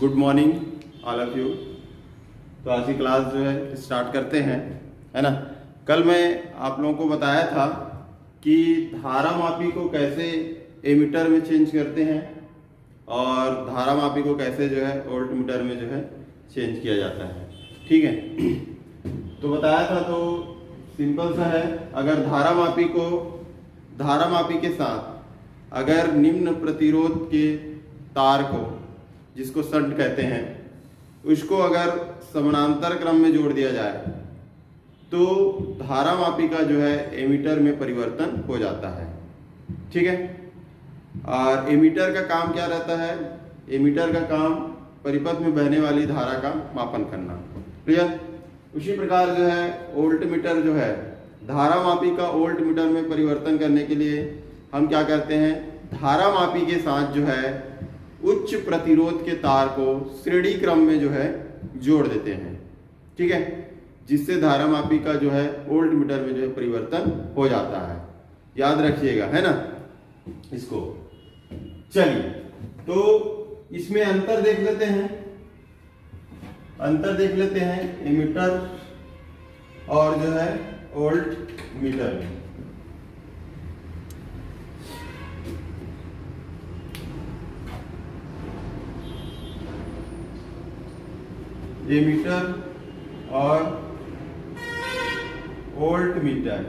Good morning all of you. तो आज की क्लास जो है स्टार्ट करते हैं, है ना। कल मैं आप लोगों को बताया था कि धारा मापी को कैसे एमीटर में चेंज करते हैं और धारा मापी को कैसे जो है वोल्ट मीटर में जो है चेंज किया जाता है, ठीक है। तो बताया था, तो सिंपल सा है। अगर धारा मापी के साथ अगर निम्न प्रतिरोध के तार को, जिसको शंट कहते हैं, उसको अगर समानांतर क्रम में जोड़ दिया जाए तो धारा मापी का जो है एमीटर में परिवर्तन हो जाता है, ठीक है। और एमीटर का काम क्या रहता है? एमीटर का काम परिपथ में बहने वाली धारा का मापन करना, क्लियर। उसी प्रकार जो है वोल्ट मीटर जो है, धारा मापी का वोल्ट मीटर में परिवर्तन करने के लिए हम क्या करते हैं, धारा मापी के साथ जो है उच्च प्रतिरोध के तार को श्रेणी क्रम में जो है जोड़ देते हैं, ठीक है, जिससे धारा मापी का जो है वोल्ट मीटर में जो है परिवर्तन हो जाता है। याद रखिएगा, है ना इसको। चलिए, तो इसमें अंतर देख लेते हैं एमीटर और जो है वोल्ट मीटर में। एमीटर और वोल्ट मीटर,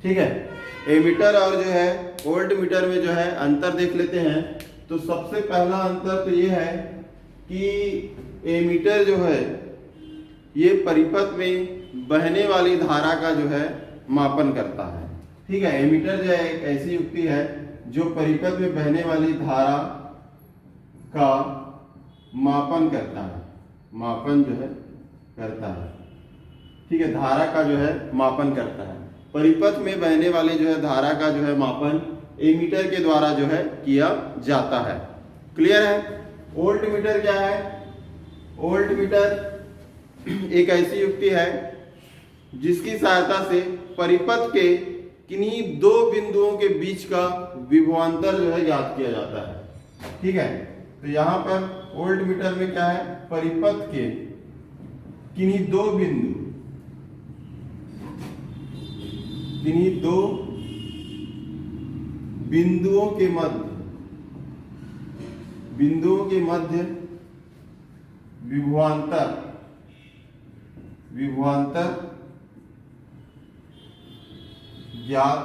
ठीक है। एमीटर और जो है वोल्ट मीटर में जो है अंतर देख लेते हैं। तो सबसे पहला अंतर तो ये है कि एमीटर जो है ये परिपथ में बहने वाली धारा का जो है मापन करता है, ठीक है। एमीटर जो है एक ऐसी युक्ति है जो परिपथ में बहने वाली धारा का मापन करता है, ठीक है। धारा का जो है मापन करता है। परिपथ में बहने वाली जो है धारा का जो है मापन एमीटर के द्वारा जो है किया जाता है, क्लियर है। वोल्ट मीटर क्या है? वोल्ट मीटर एक ऐसी युक्ति है जिसकी सहायता से परिपथ के किन्हीं दो बिंदुओं के बीच का विभवांतर जो है ज्ञात किया जाता है, ठीक है। तो यहां पर वोल्ट मीटर में क्या है, परिपथ के किन्हीं दो बिंदुओं के मध्य विभवांतर ज्ञात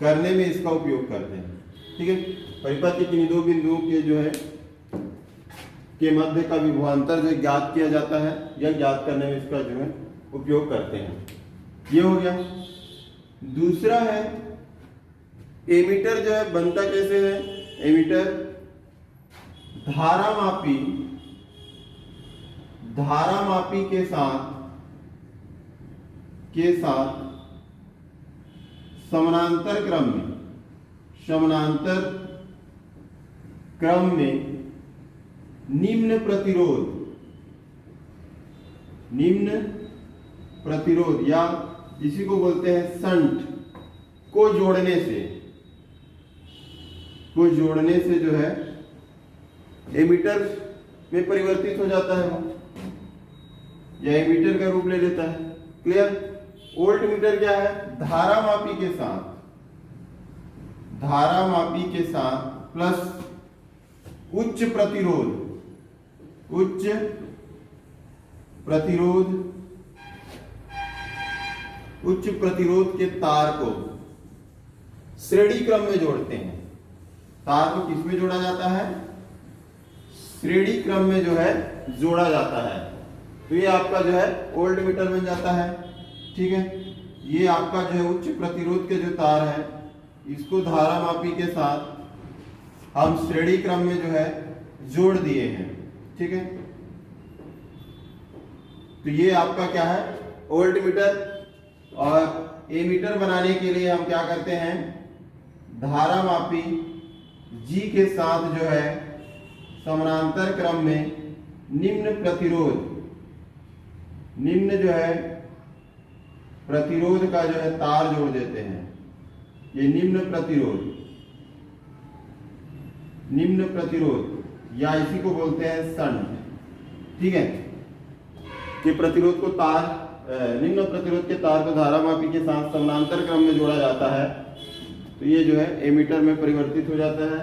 करने में इसका उपयोग करते हैं, ठीक है। परिपथ के किन्हीं दो बिंदुओं के जो है के मध्य का विभवांतर जो ज्ञात किया जाता है या ज्ञात करने में इसका जो है उपयोग करते हैं। ये हो गया। दूसरा है एमीटर जो है बनता कैसे है? एमीटर धारा मापी के साथ समानांतर क्रम में निम्न प्रतिरोध या इसी को बोलते हैं शंट को जोड़ने से जो है एमीटर में परिवर्तित हो जाता है वो, या एमीटर का रूप ले लेता है, क्लियर। वोल्ट मीटर क्या है? धारा मापी के साथ प्लस उच्च प्रतिरोध के तार को श्रेणी क्रम में जोड़ते हैं। तार को किस में जोड़ा जाता है? श्रेणी क्रम में जो है जोड़ा जाता है। तो ये आपका जो है वोल्ट मीटर बन जाता है, ठीक है। ये आपका जो है उच्च प्रतिरोध के जो तार है, इसको धारा मापी के साथ हम श्रेणी क्रम में जो है जोड़ दिए हैं, ठीक है। तो ये आपका क्या है, वोल्ट मीटर। और एमीटर बनाने के लिए हम क्या करते हैं, धारा मापी G के साथ जो है समानांतर क्रम में निम्न जो है प्रतिरोध का जो है तार जोड़ देते हैं। ये निम्न प्रतिरोध निम्न प्रतिरोध या इसी को बोलते हैं शंट, ठीक है, कि प्रतिरोध को निम्न प्रतिरोध के तार को धारामापी के साथ समानांतर क्रम में जोड़ा जाता है, तो ये जो है एमीटर में परिवर्तित हो जाता है।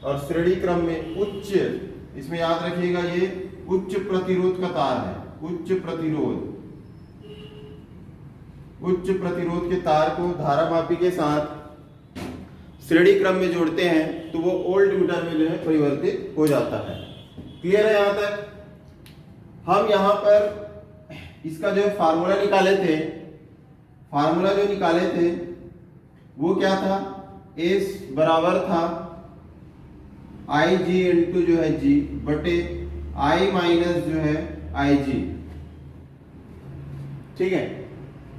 और श्रेणी क्रम में उच्च, इसमें याद रखिएगा ये उच्च प्रतिरोध का तार है, उच्च प्रतिरोध के तार को धारामापी के साथ श्रेणी क्रम में जोड़ते हैं तो वो वोल्ट मीटर में जो है परिवर्तित हो जाता है। क्लियर है यहां तक? हम यहां पर इसका जो फार्मूला निकाले थे, फार्मूला जो निकाले थे वो क्या था, एस बराबर था आई जी इंटू जो है जी बटे आई माइनस जो है आई जी, ठीक है।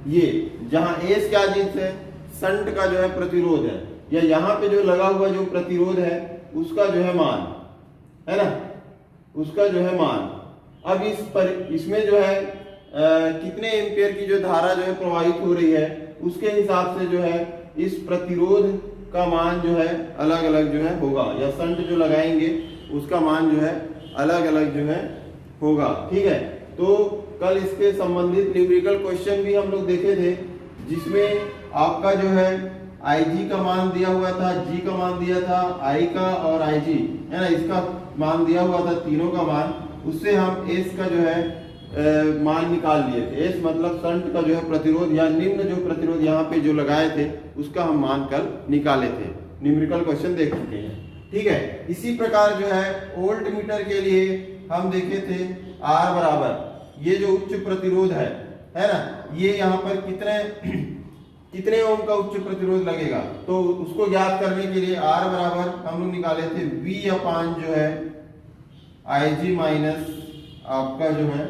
ये जहां एस क्या चीज है, शंट का जो है प्रतिरोध है, या यहां पे जो लगा हुआ जो प्रतिरोध है उसका जो है मान है ना, उसका जो है मान। अब इसमें जो है कितने एम्पियर की जो धारा जो है प्रवाहित हो रही है उसके हिसाब से जो है इस प्रतिरोध का मान जो है अलग अलग जो है होगा, या शंट जो लगाएंगे उसका मान जो है अलग अलग जो है होगा, ठीक है। तो कल इसके संबंधित न्यूमेरिकल क्वेश्चन भी हम लोग देखे थे, जिसमें आपका जो है IG का मान दिया हुआ था, G का मान दिया था, I का और IG है ना, इसका मान दिया हुआ था, तीनों का मान, उससे हम S का जो है मान निकाल लिए थे। S मतलब शंट का जो है प्रतिरोध या निम्न जो प्रतिरोध यहाँ पे जो लगाए थे उसका हम मान कल निकाले थे, न्यूमेरिकल क्वेश्चन देख चुके हैं, ठीक है। इसी प्रकार जो है वोल्ट मीटर के लिए हम देखे थे R बराबर ये जो उच्च प्रतिरोध है ना, ये यहाँ पर कितने ओम का उच्च प्रतिरोध लगेगा, तो उसको ज्ञात करने के लिए R बराबर हम लोग निकाले थे V अपान जो है IG माइनस आपका जो है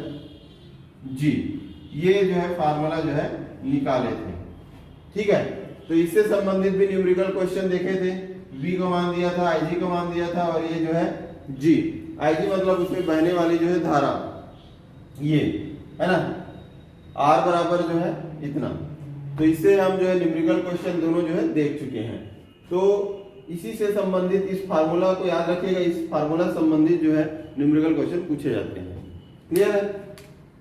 G, ये जो है फार्मूला जो है निकाले थे, ठीक है। तो इससे संबंधित भी न्यूमेरिकल क्वेश्चन देखे थे, V का मान दिया था, IG का मान दिया था, और ये जो है G, IG मतलब उसमें बहने वाली जो है धारा, ये है ना, R बराबर जो है इतना। तो इससे हम जो है न्यूमेरिकल क्वेश्चन दोनों जो है देख चुके हैं। तो इसी से संबंधित इस फार्मूला को याद रखिएगा, इस फार्मूला संबंधित जो है न्यूमेरिकल क्वेश्चन पूछे जाते हैं। क्लियर है?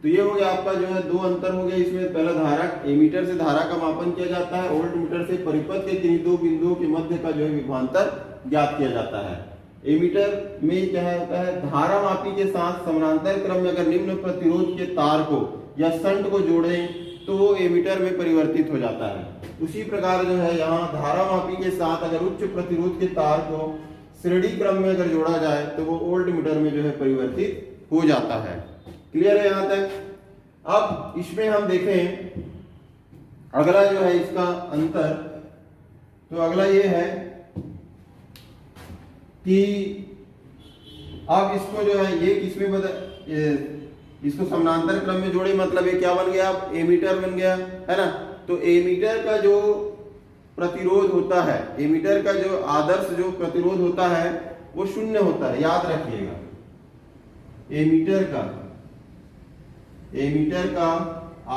तो ये हो गया आपका जो है दो अंतर हो गया इसमें। पहला धारा, एमीटर से धारा का मापन किया जाता है, वोल्ट मीटर से परिपथ के किन्हीं दो बिंदुओं के मध्य का जो है विभवांतर ज्ञात किया जाता है। एमीटर में क्या होता है, धारा मापी के साथ समानांतर क्रम में अगर निम्न प्रतिरोध के तार को या शंट को जोड़ें तो वो एमीटर में परिवर्तित हो जाता है। उसी प्रकार जो है यहाँ धारा मापी के साथ अगर उच्च प्रतिरोध के तार को श्रेणी क्रम में अगर जोड़ा जाए तो वो वोल्ट मीटर में जो है परिवर्तित हो जाता है। क्लियर है यहाँ तक? अब इसमें हम देखें अगला जो है इसका अंतर, तो अगला ये है कि अब इसको जो है ये किसमें इसको समानांतर क्रम में जोड़े, मतलब ये क्या बन गया, अब एमीटर बन गया है ना। तो एमीटर का जो प्रतिरोध होता है, एमीटर का जो आदर्श जो प्रतिरोध होता है वो शून्य होता है, याद रखिएगा। एमीटर का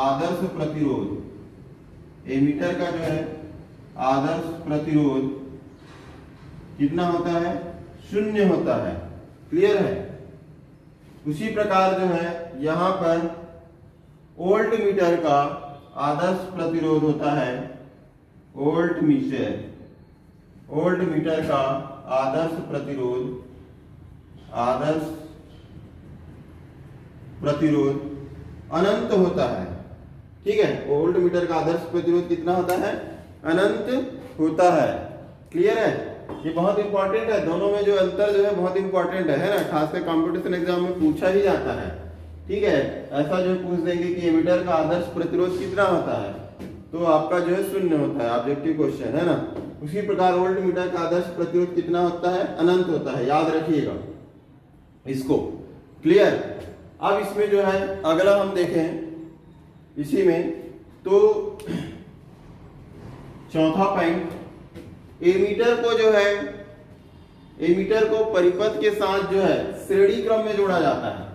आदर्श प्रतिरोध, एमीटर का जो है आदर्श प्रतिरोध कितना होता है, शून्य होता है। क्लियर है? उसी प्रकार जो है यहां पर वोल्ट मीटर का आदर्श प्रतिरोध होता है, वोल्ट मीटर का आदर्श प्रतिरोध अनंत होता है। ठीक है, वोल्ट मीटर का आदर्श प्रतिरोध कितना होता है, अनंत होता है। क्लियर है? ये बहुत इंपॉर्टेंट है, दोनों में जो अंतर जो है बहुत इंपॉर्टेंट है ना, खासकर कंपटीशन एग्जाम में पूछा ही जाता है। ठीक है, ऐसा जो पूछ देंगे कि एमीटर का आदर्श प्रतिरोध कितना होता है, तो आपका जो है शून्य होता है, ऑब्जेक्टिव क्वेश्चन है ना। उसी प्रकार वोल्ट मीटर का आदर्श प्रतिरोध कितना होता है, अनंत होता है, याद रखिएगा इसको। क्लियर? अब इसमें जो है अगला हम देखें इसी में, तो चौथा पॉइंट, एमीटर को जो है, एमीटर को परिपथ के साथ जो है श्रेणी क्रम में जोड़ा जाता है।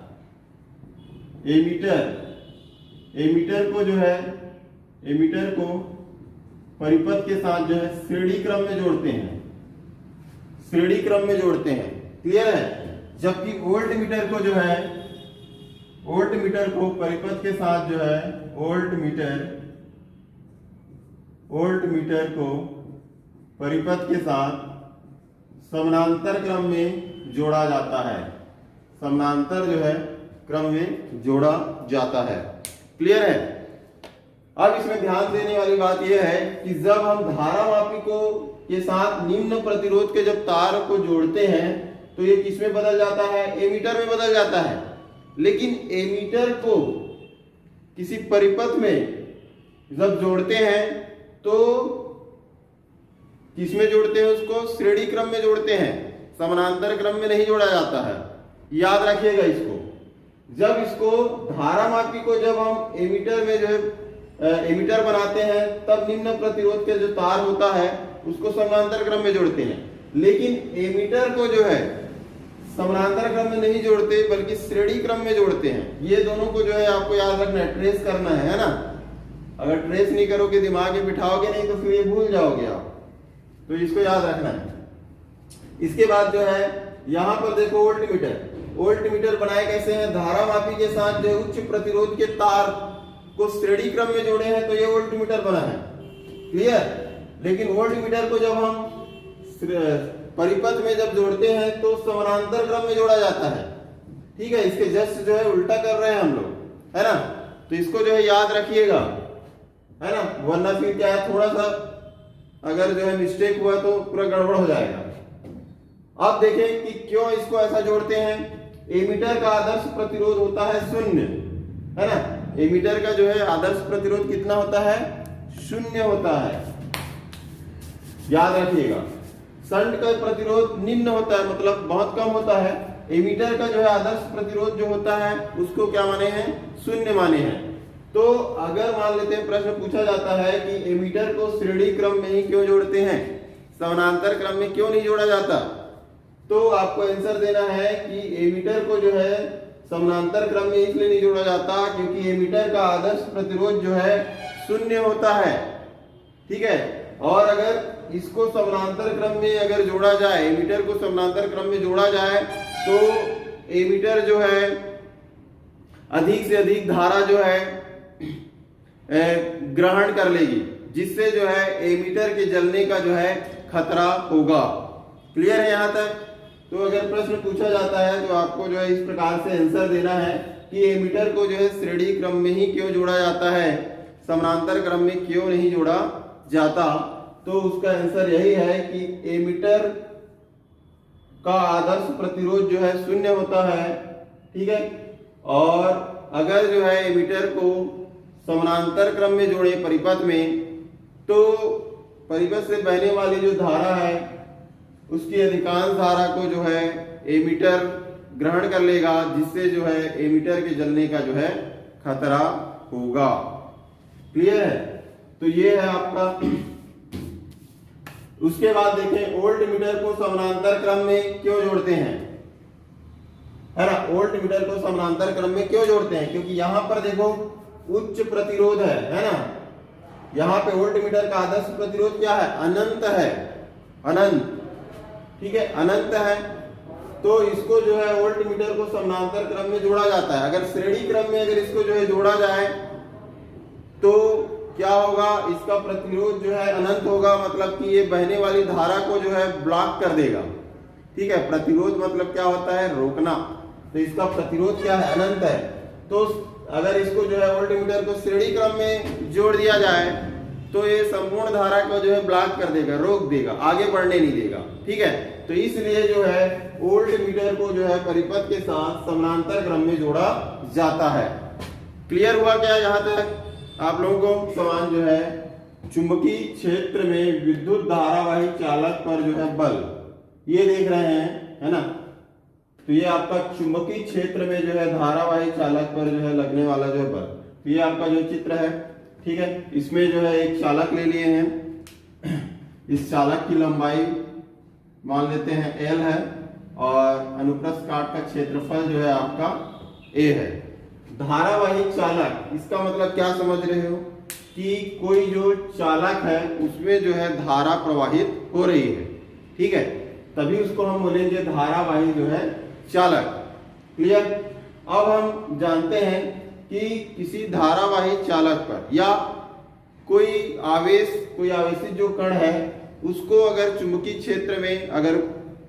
एमीटर को जो है, एमीटर को परिपथ के साथ जो है श्रेणी क्रम में जोड़ते हैं, श्रेणी क्रम में जोड़ते हैं। क्लियर है। जबकि वोल्ट मीटर को जो है, वोल्ट मीटर को परिपथ के साथ जो है, वोल्ट मीटर को परिपथ के साथ समानांतर क्रम में जोड़ा जाता है, समानांतर जो है क्रम में जोड़ा जाता है। क्लियर है। अब इसमें ध्यान देने वाली बात यह है कि जब हम धारामापी को के साथ निम्न प्रतिरोध के जब तार को जोड़ते हैं तो ये किसमें बदल जाता है, एमीटर में बदल जाता है। लेकिन एमीटर को किसी परिपथ में जब जोड़ते हैं तो किसमें जोड़ते हैं, उसको श्रेणी क्रम में जोड़ते हैं, समानांतर क्रम में नहीं जोड़ा जाता है। याद रखिएगा इसको। जब इसको धारामापी को जब हम एमीटर में जो है एमीटर बनाते हैं तब निम्न प्रतिरोध के जो तार होता है उसको समानांतर क्रम में जोड़ते हैं। लेकिन एमीटर को जो है समानांतर क्रम में नहीं जोड़ते बल्कि श्रेणी क्रम में जोड़ते हैं। ये दोनों को जो है आपको याद रखना है, ट्रेस करना है ना। अगर ट्रेस नहीं करोगे, दिमाग में बिठाओगे नहीं तो फिर ये भूल जाओगे आप, तो इसको याद रखना है। इसके बाद जो है यहां पर देखो वोल्ट मीटर बनाए कैसे हैं, धारामापी के साथ जो उच्च प्रतिरोध के तार को श्रेणी क्रम में जोड़े हैं तो ये वोल्ट मीटर बना है। क्लियर। लेकिन वोल्ट मीटर को जब हम परिपथ में जब जोड़ते हैं तो समानांतर क्रम में जोड़ा जाता है। ठीक है, इसके जस्ट जो है उल्टा कर रहे हैं हम लोग, है ना। तो इसको जो है याद रखिएगा, है ना, वरना फिर क्या है, थोड़ा सा अगर जो है मिस्टेक हुआ तो पूरा गड़बड़ हो जाएगा। अब देखें कि क्यों इसको ऐसा जोड़ते हैं। एमीटर का आदर्श प्रतिरोध होता है 0, है ना। एमीटर का जो है आदर्श प्रतिरोध कितना होता है, 0 होता है, याद रखिएगा। शंट का प्रतिरोध निम्न होता है, मतलब बहुत कम होता है। एमीटर का जो है आदर्श प्रतिरोध जो होता है उसको क्या माने हैं, 0 माने हैं। तो अगर मान लेते हैं प्रश्न पूछा जाता है कि एमीटर को श्रेणी क्रम में ही क्यों जोड़ते हैं, समानांतर क्रम में क्यों नहीं जोड़ा जाता, तो आपको आंसर देना है कि एमीटर को जो है समानांतर क्रम में इसलिए नहीं जोड़ा जाता क्योंकि एमीटर का आदर्श प्रतिरोध जो है 0 होता है। ठीक है। और अगर इसको समानांतर क्रम में अगर जोड़ा जाए, एमीटर को समानांतर क्रम में जोड़ा जाए तो एमीटर जो है अधिक से अधिक धारा जो है ग्रहण कर लेगी, जिससे जो है एमीटर के जलने का जो है खतरा होगा। क्लियर है यहां तक। तो अगर प्रश्न पूछा जाता है तो आपको जो है इस प्रकार से आंसर देना है कि एमीटर को जो है श्रेणी क्रम में ही क्यों जोड़ा जाता है, समानांतर क्रम में क्यों नहीं जोड़ा जाता। तो उसका आंसर यही है कि एमीटर का आदर्श प्रतिरोध जो है 0 होता है। ठीक है। और अगर जो है एमीटर को समानांतर क्रम में जोड़े परिपथ में तो परिपथ से बहने वाली जो धारा है उसकी अधिकांश धारा को जो है एमीटर ग्रहण कर लेगा, जिससे जो है एमीटर के जलने का जो है खतरा होगा। क्लियर है। तो ये है आपका। उसके बाद देखें वोल्ट मीटर को समानांतर क्रम में क्यों जोड़ते हैं, है ना। वोल्ट मीटर को समानांतर क्रम में क्यों जोड़ते हैं, क्योंकि यहां पर देखो उच्च प्रतिरोध है ना। यहां पे वोल्ट मीटर का आदर्श प्रतिरोध क्या है, अनंत है, अनंत। ठीक है, अनंत है। तो इसको जो है वोल्ट मीटर को समानांतर क्रम में जोड़ा जाता है। अगर श्रेणी क्रम में अगर इसको जो है जोड़ा जाए तो क्या होगा, इसका प्रतिरोध जो है अनंत होगा, मतलब कि ये बहने वाली धारा को जो है ब्लॉक कर देगा। ठीक है। प्रतिरोध मतलब क्या होता है, रोकना। तो इसका प्रतिरोध क्या है, अनंत है। तो अगर इसको जो है वोल्ट मीटर को श्रेणी क्रम में जोड़ दिया जाए तो ये संपूर्ण धारा को जो है ब्लॉक कर देगा, रोक देगा, आगे बढ़ने नहीं देगा। ठीक है। तो इसलिए जो है वोल्ट मीटर को जो है परिपथ के साथ समानांतर क्रम में जोड़ा जाता है। क्लियर हुआ क्या यहां तक आप लोगों को। सवाल जो है चुंबकीय क्षेत्र में विद्युत धारावाही चालक पर जो है बल, ये देख रहे हैं, है ना। तो ये आपका चुंबकीय क्षेत्र में जो है धारावाही चालक पर जो है लगने वाला जो है बल, तो ये आपका जो चित्र है। ठीक है। इसमें जो है एक चालक ले लिए हैं। इस चालक की लंबाई मान लेते हैं L है और अनुप्रस्थ काट का क्षेत्रफल जो है आपका A है। धारावाही चालक, इसका मतलब क्या समझ रहे हो कि कोई जो चालक है उसमें जो है धारा प्रवाहित हो रही है। ठीक है। तभी उसको हम बोलेंगे धारावाही जो है चालक। क्लियर। अब हम जानते हैं कि किसी धारावाही चालक पर या कोई आवेशित जो कण है उसको अगर चुंबकीय क्षेत्र में, अगर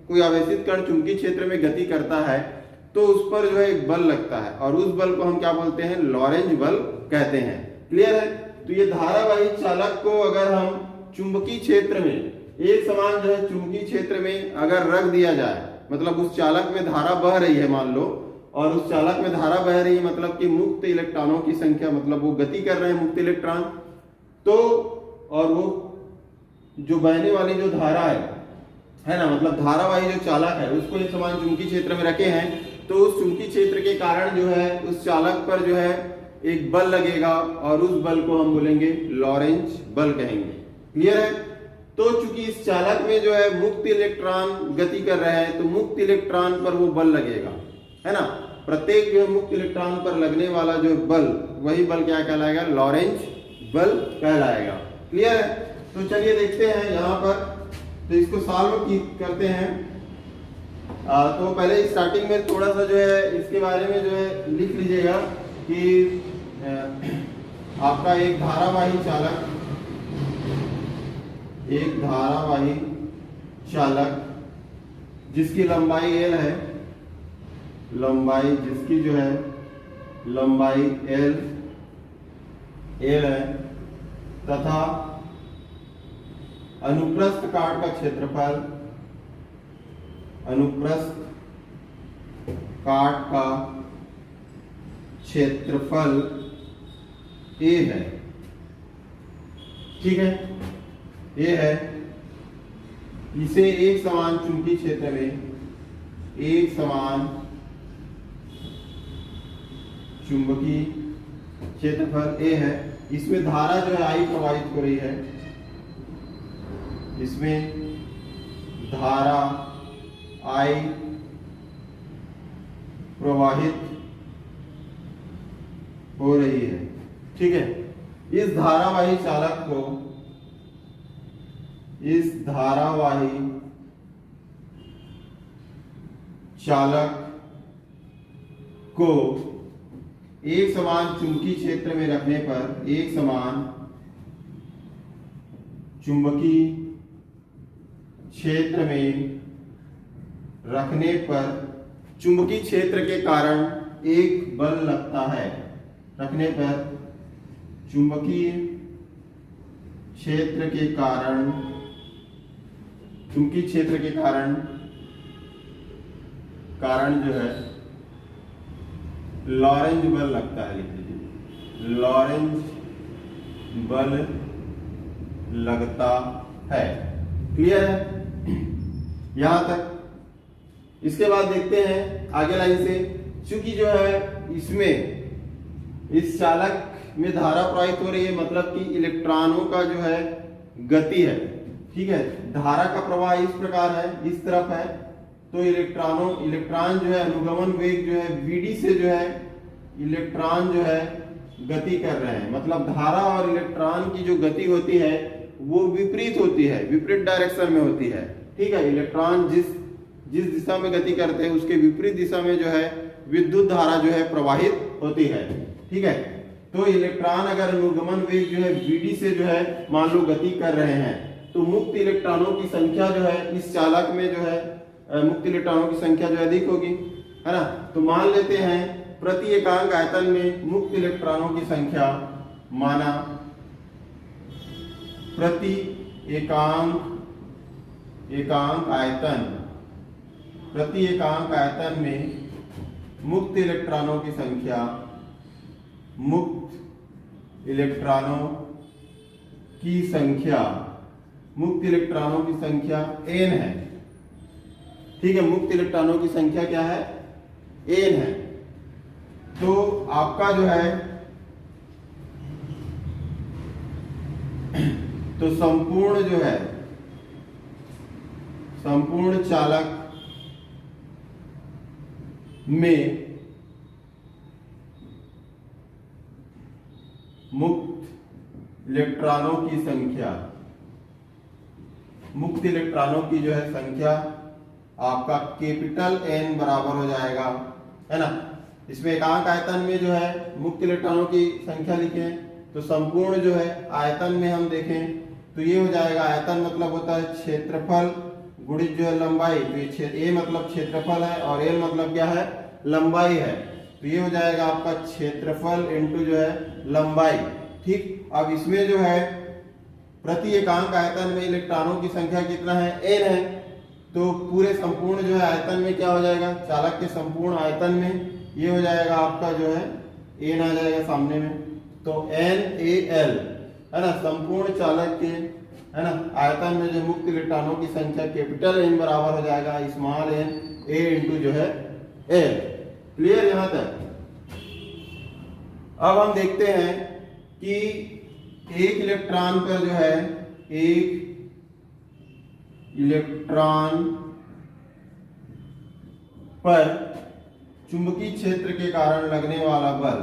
कोई आवेशित कण चुंबकीय क्षेत्र में गति करता है तो उस पर जो है एक बल लगता है और उस बल को हम क्या बोलते हैं, लॉरेंज बल कहते हैं। क्लियर है। तो ये धारावाही चालक को अगर हम चुंबकीय क्षेत्र में, एक समान जो है चुंबकीय क्षेत्र में अगर रख दिया जाए, मतलब उस चालक में धारा बह रही है मान लो, और उस चालक में धारा बह रही है मतलब कि मुक्त इलेक्ट्रॉनों की संख्या, मतलब वो गति कर रहे हैं मुक्त इलेक्ट्रॉन, तो और वो जो बहने वाली जो धारा है ना, मतलब धारावाही जो चालक है उसको एक समान चुंबकीय क्षेत्र में रखे हैं, तो उस चुंबकीय क्षेत्र के कारण जो है उस चालक पर जो है एक बल लगेगा और उस बल को हम बोलेंगे लॉरेंज बल कहेंगे। क्लियर है। तो चूंकि इस चालक में जो है मुक्त इलेक्ट्रॉन गति कर रहे हैं तो मुक्त इलेक्ट्रॉन पर वो बल लगेगा, है ना। प्रत्येक जो है मुक्त इलेक्ट्रॉन पर लगने वाला जो बल, वही बल क्या कहलाएगा, लॉरेंज बल कहलाएगा। क्लियर है। तो चलिए देखते हैं यहाँ पर, तो इसको सॉल्व करते हैं। तो पहले स्टार्टिंग में थोड़ा सा जो है इसके बारे में जो है लिख लीजिएगा कि आपका एक धारावाही चालक जिसकी लंबाई L है, जिसकी जो है लंबाई L है तथा अनुप्रस्थ काट का क्षेत्रफल, A है। ठीक है, A है। इसे एक समान चुंबकीय क्षेत्र में, एक समान चुंबकीय क्षेत्रफल A है। इसमें धारा जो है I प्रवाहित हो रही है, इसमें धारा I प्रवाहित हो रही है। ठीक है। इस धारावाही चालक को एक समान चुंबकीय क्षेत्र में रखने पर, एक समान चुंबकीय क्षेत्र में रखने पर चुंबकीय क्षेत्र के कारण एक बल लगता है। रखने पर चुंबकीय क्षेत्र के कारण, जो है लॉरेंज बल लगता है। लिख लीजिए, लॉरेंज बल लगता है। क्लियर है यहां तक। इसके बाद देखते हैं आगे लाइन से, चूंकि जो है इसमें इस चालक में धारा प्रवाहित हो रही है, मतलब कि इलेक्ट्रॉनों का जो है गति है। ठीक है। धारा का प्रवाह इस प्रकार है, इस तरफ है, तो इलेक्ट्रॉन जो है अनुगमन वेग जो है Vd से जो है इलेक्ट्रॉन जो है गति कर रहे हैं। मतलब धारा और इलेक्ट्रॉन की जो गति होती है वो विपरीत होती है, विपरीत डायरेक्शन में होती है। ठीक है। इलेक्ट्रॉन जिस दिशा में गति करते हैं उसके विपरीत दिशा में जो है विद्युत धारा जो है प्रवाहित होती है। ठीक है। तो इलेक्ट्रॉन अगर अनुगमन वेग जो है Vd से जो है मान लो गति कर रहे हैं, तो मुक्त इलेक्ट्रॉनों की संख्या जो है इस चालक में जो है मुक्त इलेक्ट्रॉनों की संख्या जो अधिक होगी, है ना। तो मान लेते हैं प्रति एकांक आयतन में मुक्त इलेक्ट्रॉनों की संख्या, माना प्रति एकांक आयतन में मुक्त इलेक्ट्रॉनों की संख्या, मुक्त इलेक्ट्रॉनों की संख्या n है। ठीक है। मुक्त इलेक्ट्रॉनों की संख्या क्या है, n है। तो आपका जो है तो संपूर्ण चालक में मुक्त इलेक्ट्रॉनों की जो है संख्या आपका कैपिटल N बराबर हो जाएगा, है ना। इसमें एकांक आयतन में जो है मुक्त इलेक्ट्रॉनों की संख्या लिखें, तो संपूर्ण जो है आयतन में हम देखें तो ये हो जाएगा, आयतन मतलब होता है क्षेत्रफल गुणित जो है लंबाई, तो ये A मतलब क्षेत्रफल है और L मतलब क्या है, लंबाई है, तो ये हो जाएगा आपका क्षेत्रफल इनटू जो है लंबाई। ठीक, अब इसमें जो है प्रति एकांक आयतन में इलेक्ट्रॉनों की संख्या कितना है, N है, तो पूरे संपूर्ण जो है आयतन में क्या हो जाएगा, चालक के संपूर्ण आयतन में ये हो जाएगा आपका जो है N आ जाएगा सामने में, तो NaL, है ना, संपूर्ण चालक के, है ना, आयतन में जो मुक्त इलेक्ट्रॉनों की संख्या कैपिटल N बराबर हो जाएगा स्मॉल n A इंटू जो है L। क्लियर यहां तक। अब हम देखते हैं कि एक इलेक्ट्रॉन पर जो है, एक इलेक्ट्रॉन पर चुंबकीय क्षेत्र के कारण लगने वाला बल,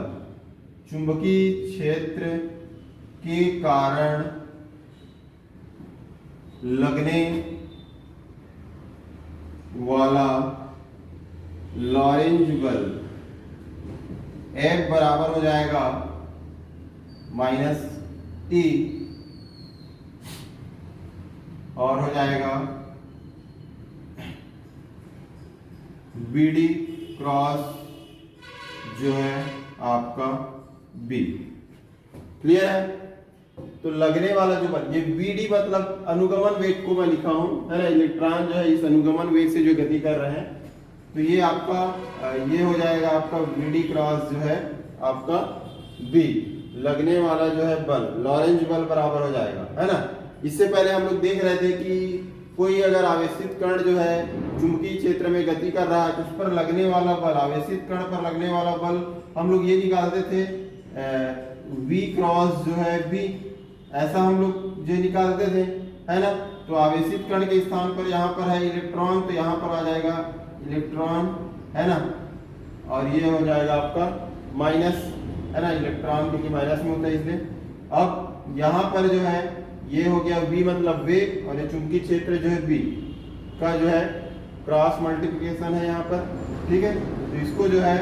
चुंबकीय क्षेत्र के कारण लगने वाला लॉरेंज बल F बराबर हो जाएगा -T और हो जाएगा BD क्रॉस जो है आपका B। क्लियर है। तो लगने वाला जो बल, ये BD मतलब अनुगमन वेग को मैं लिखा हूं, है ना, इलेक्ट्रॉन जो है इस अनुगमन वेग से जो गति कर रहे हैं, तो ये आपका ये हो जाएगा आपका BD क्रॉस जो है आपका B, लगने वाला जो है बल लॉरेंज बल बराबर हो जाएगा, है ना। इससे पहले हम लोग देख रहे थे कि कोई अगर आवेशित कण जो है चुंबकीय क्षेत्र में गति कर रहा है तो उस पर लगने वाला बल, आवेशित कण पर लगने वाला बल हम लोग ये निकालते थे V क्रॉस जो है B, ऐसा हम लोग जो निकालते थे, है ना। तो आवेशित कण के स्थान पर यहाँ पर है इलेक्ट्रॉन, तो यहाँ पर आ जाएगा इलेक्ट्रॉन, है ना, और ये हो जाएगा आपका माइनस, है ना, इलेक्ट्रॉन क्योंकि माइनस में होता है इसलिए। अब यहाँ पर जो है ये हो गया V मतलब वेग, और ये चुंबकीय क्षेत्र जो है B का जो है क्रॉस मल्टीप्लिकेशन है यहाँ पर, ठीक है। तो इसको जो है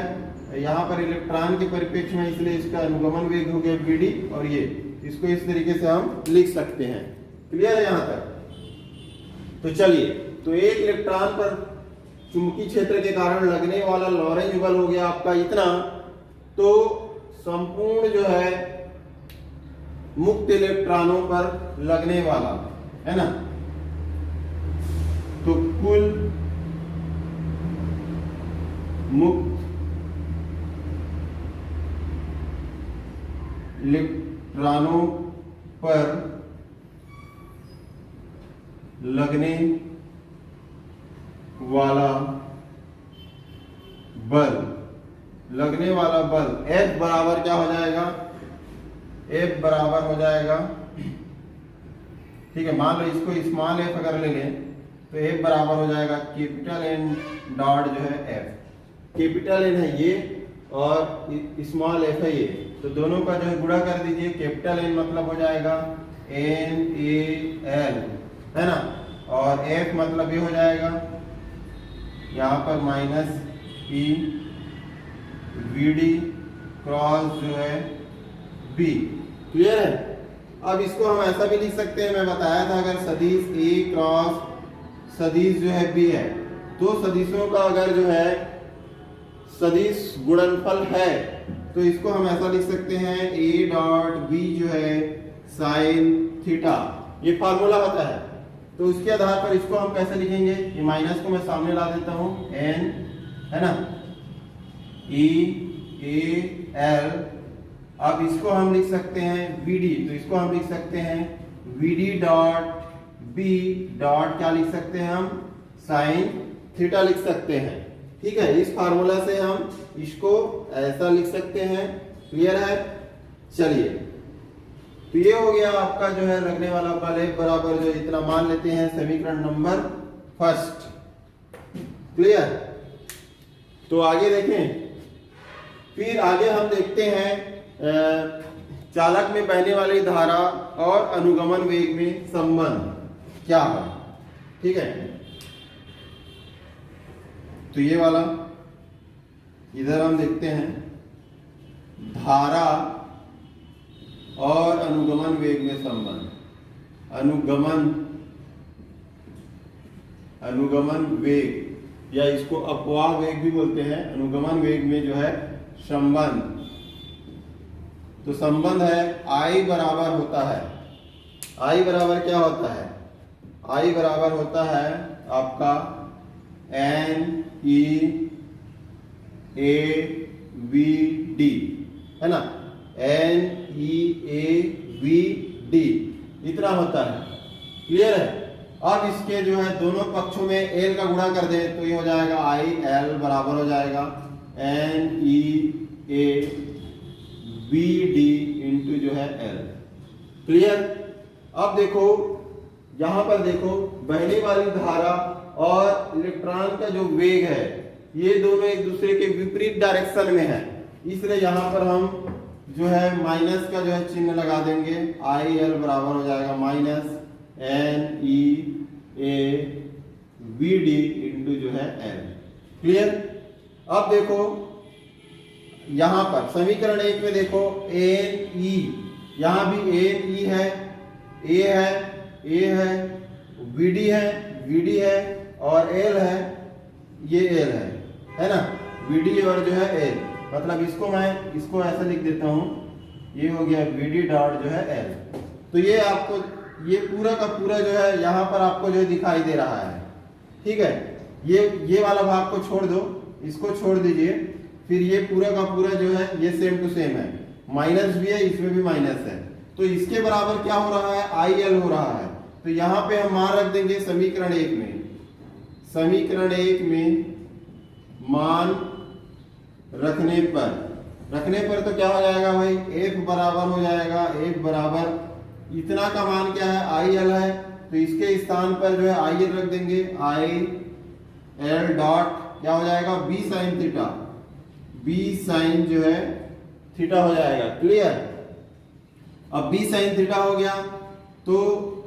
यहाँ पर इलेक्ट्रॉन के परिप्रेक्ष्य में, इसलिए इसका अनुगमन वेग हो गया BD, और ये इसको इस तरीके से हम लिख सकते हैं। क्लियर है यहाँ तक। तो चलिए, तो एक इलेक्ट्रॉन पर चुंबकीय क्षेत्र के कारण लगने वाला लॉरेंज बल हो गया आपका इतना, तो संपूर्ण जो है मुक्त इलेक्ट्रॉनों पर लगने वाला, है ना, तो कुल मुक्त इलेक्ट्रॉनों पर लगने वाला बल, लगने वाला बल F बराबर क्या हो जाएगा, F बराबर हो जाएगा, ठीक है, मान लो इसको स्मॉल f अगर ले लें तो F बराबर हो जाएगा कैपिटल N डॉट जो है F। कैपिटल N है ये और स्मॉल f है ये, तो दोनों का जो है गुणा कर दीजिए। कैपिटल N मतलब हो जाएगा NaL, है ना, और F मतलब ये हो जाएगा यहाँ पर -P VD क्रॉस जो है B। क्लियर है। अब इसको हम ऐसा भी लिख सकते हैं, मैं बताया था, अगर सदिश A क्रॉस सदिश जो है B है, दो सदिशों का अगर जो है सदिश गुणनफल है तो इसको हम ऐसा लिख सकते हैं A डॉट B जो है साइन थीटा, ये फार्मूला होता है। तो उसके आधार पर इसको हम कैसे लिखेंगे, ये माइनस को मैं सामने ला देता हूं, N, है ना, EAL। अब इसको हम लिख सकते हैं VD, तो इसको हम लिख सकते हैं VD डॉट B डॉट क्या लिख सकते हैं हम, साइन थीटा लिख सकते हैं। ठीक है, इस फार्मूला से हम इसको ऐसा लिख सकते हैं। क्लियर है। चलिए, तो ये हो गया आपका जो है लगने वाला बल F बराबर जो इतना मान लेते हैं समीकरण नंबर फर्स्ट। क्लियर। तो आगे देखें, फिर आगे हम देखते हैं चालक में बहने वाली धारा और अनुगमन वेग में संबंध क्या है। ठीक है, तो ये वाला इधर हम देखते हैं धारा और अनुगमन वेग में संबंध। अनुगमन वेग या इसको अपवाह वेग भी बोलते हैं। अनुगमन वेग में जो है संबंध, तो संबंध है I बराबर होता है, I बराबर क्या होता है, I बराबर होता है आपका NEAVD, है ना, NEAVD इतना होता है। क्लियर है। अब इसके जो है दोनों पक्षों में L का गुणा कर दे तो ये हो जाएगा IL बराबर हो जाएगा NEAVD इंटू जो है L। क्लियर। अब देखो यहां पर देखो बहने वाली धारा और इलेक्ट्रॉन का जो वेग है ये दोनों एक दूसरे के विपरीत डायरेक्शन में है, इसलिए यहां पर हम जो है माइनस का जो है चिन्ह लगा देंगे। IL बराबर हो जाएगा माइनस NEAVD इंटू जो है L। क्लियर। अब देखो यहां पर समीकरण 1 में देखो NE, यहां भी NE है, A है, VD है और L है, ये L है ना, VD और जो है L, मतलब इसको ऐसा लिख देता हूं, ये हो गया VD डॉट जो है L। तो ये आपको ये पूरा का पूरा जो है यहाँ पर आपको जो दिखाई दे रहा है। ठीक है, ये वाला भाग को छोड़ दो, इसको छोड़ दीजिए, फिर ये पूरा का पूरा जो है ये सेम टू सेम है, माइनस भी है, इसमें भी माइनस है, तो इसके बराबर क्या हो रहा है, IL हो रहा है। तो यहाँ पे हम मान रख देंगे समीकरण 1 में, समीकरण 1 में मान रखने पर तो क्या हो जाएगा भाई, F बराबर हो जाएगा, F बराबर इतना का मान क्या है, IL है, तो इसके स्थान पर जो है IL रख देंगे, IL डॉट क्या हो जाएगा, B sine theta, B sine जो है थीटा हो जाएगा। क्लियर। अब B साइन थीटा हो गया, तो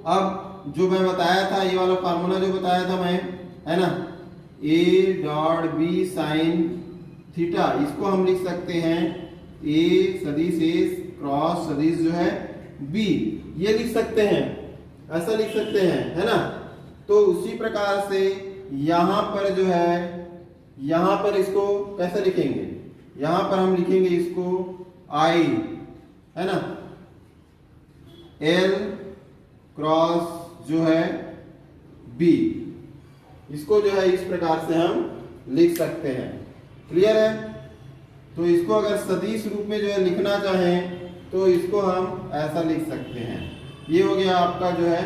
अब जो मैं बताया था, ये वाला फार्मूला जो बताया था मैं, है ना, A dot B sine theta, इसको हम लिख सकते हैं A सदिश A क्रॉस सदिश जो है B, ये लिख सकते हैं, ऐसा लिख सकते हैं, है ना। तो उसी प्रकार से यहां पर जो है, यहां पर इसको कैसे लिखेंगे, यहां पर हम लिखेंगे इसको I, है ना, L क्रॉस जो है B, इसको जो है इस प्रकार से हम लिख सकते हैं। क्लियर है। तो इसको अगर सदिश रूप में जो है लिखना चाहें तो इसको हम ऐसा लिख सकते हैं, ये हो गया आपका जो है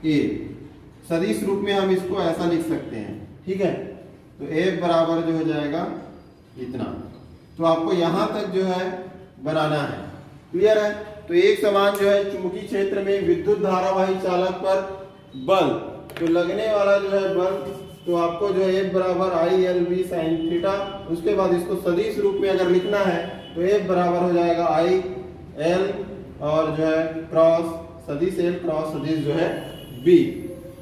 A, सदिश रूप में हम इसको ऐसा लिख सकते हैं। ठीक है, तो F बराबर जो हो जाएगा इतना, तो आपको यहां तक जो है बनाना है। क्लियर है। तो एक समान जो है चुंबकीय क्षेत्र में विद्युत धारावाही चालक पर बल, तो लगने वाला जो है बल, तो आपको जो है F बराबर ILB साइन थीटा, उसके बाद इसको सदिश रूप में अगर लिखना है तो F बराबर हो जाएगा IL और जो है क्रॉस सदिश L क्रॉस सदिश जो है B।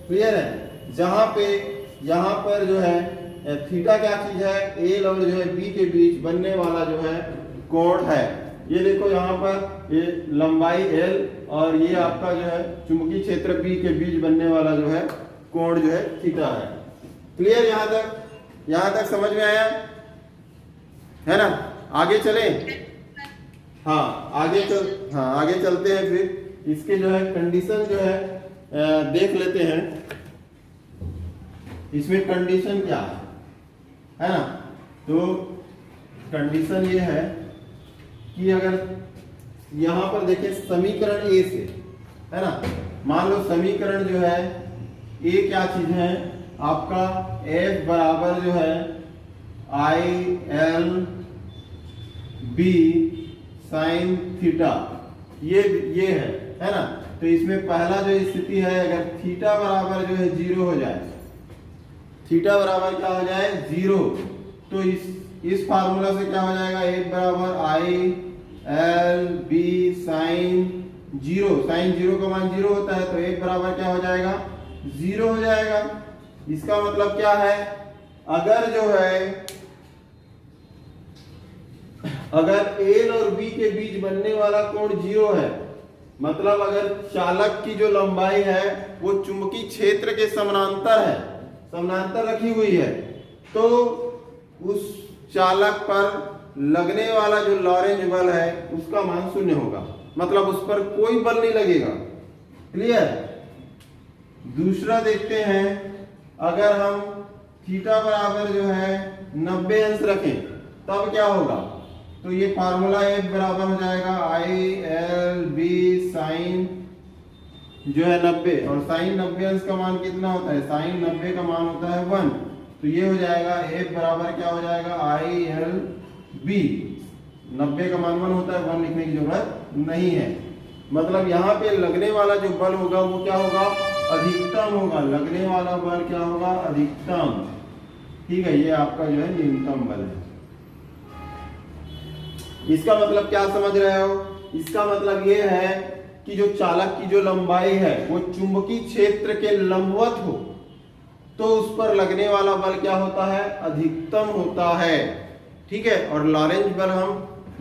क्लियर है। जहां पे यहाँ पर जो है थीटा क्या चीज है, L और जो है B के बीच बनने वाला जो है कोण है। ये देखो यहाँ पर ये लंबाई L और ये आपका जो है चुंबकीय क्षेत्र B के बीच बनने वाला जो है कोण जो है थीटा है। क्लियर। यहाँ तक समझ में आया है ना। आगे चले, आगे चलते हैं, फिर इसके जो है कंडीशन जो है देख लेते हैं, इसमें कंडीशन क्या है ना। तो कंडीशन ये है कि अगर यहां पर देखें समीकरण A से, है ना, मान लो समीकरण जो है A क्या चीज है आपका, F बराबर जो है ILB साइन थीटा, ये है ना। तो इसमें पहला जो स्थिति है, अगर थीटा बराबर जो है 0 हो जाए, थीटा बराबर क्या हो जाए 0, तो इस फार्मूला से क्या हो जाएगा, F बराबर ILB साइन 0, साइन 0 का मान 0 होता है, तो F बराबर क्या हो जाएगा 0 हो जाएगा। इसका मतलब क्या है अगर जो है अगर एल और बी के बीच बनने वाला कोण 0 है, मतलब अगर चालक की जो लंबाई है वो चुंबकीय क्षेत्र के समानांतर है, समानांतर रखी हुई है, तो उस चालक पर लगने वाला जो लॉरेंज बल है उसका मान 0 होगा, मतलब उस पर कोई बल नहीं लगेगा। क्लियर। दूसरा देखते हैं, अगर हम थीटा बराबर जो है 90 अंश रखें तब क्या होगा, तो ये फार्मूला F बराबर हो जाएगा ILB साइन जो है 90, और साइन 90 अंश का मान कितना होता है, साइन 90 का मान होता है 1, तो ये हो जाएगा F बराबर क्या हो जाएगा ILB, 90 का मान 1 होता है, 1 लिखने की जरूरत नहीं है। मतलब यहाँ पे लगने वाला जो बल होगा वो क्या होगा, अधिकतम होगा, लगने वाला बल क्या होगा, अधिकतम। ठीक है, ये आपका जो है न्यूनतम बल है। इसका मतलब क्या समझ रहे हो, इसका मतलब ये है कि जो चालक की जो लंबाई है वो चुंबकीय क्षेत्र के लंबवत हो तो उस पर लगने वाला बल क्या होता है, अधिकतम होता है। ठीक है, और लॉरेंज बल हम